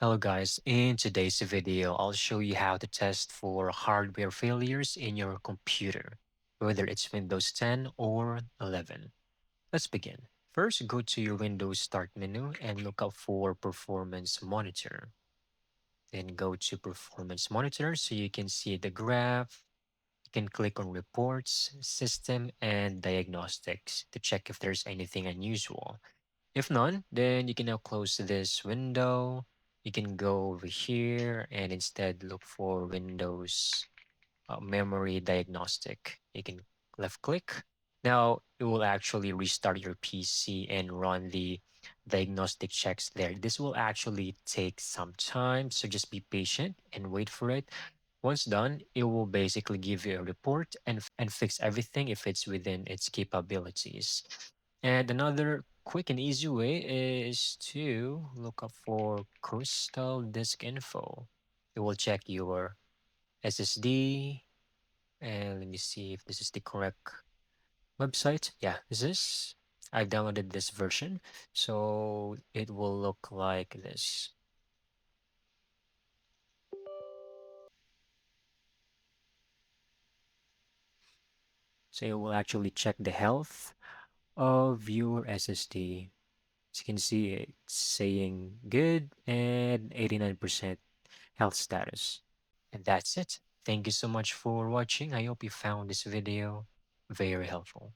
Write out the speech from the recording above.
Hello guys, in today's video, I'll show you how to test for hardware failures in your computer, whether it's Windows 10 or 11. Let's begin. First, go to your Windows Start menu and look up for Performance Monitor. Then go to Performance Monitor so you can see the graph. You can click on Reports, System, and Diagnostics to check if there's anything unusual. If none, then you can now close this window. You can go over here and instead look for Windows Memory Diagnostic. You can left click. Now it will actually restart your PC and run the diagnostic checks there. This will actually take some time, so just be patient and wait for it. Once done, it will basically give you a report and fix everything if it's within its capabilities. And another quick and easy way is to look up for Crystal Disk Info. It will check your SSD, and let me see if this is the correct website. Yeah, this is. I've downloaded this version, so it will look like this. So it will actually check the health of your SSD. As you can see, it's saying good and 89% health status. And that's it. Thank you so much for watching. I hope you found this video very helpful.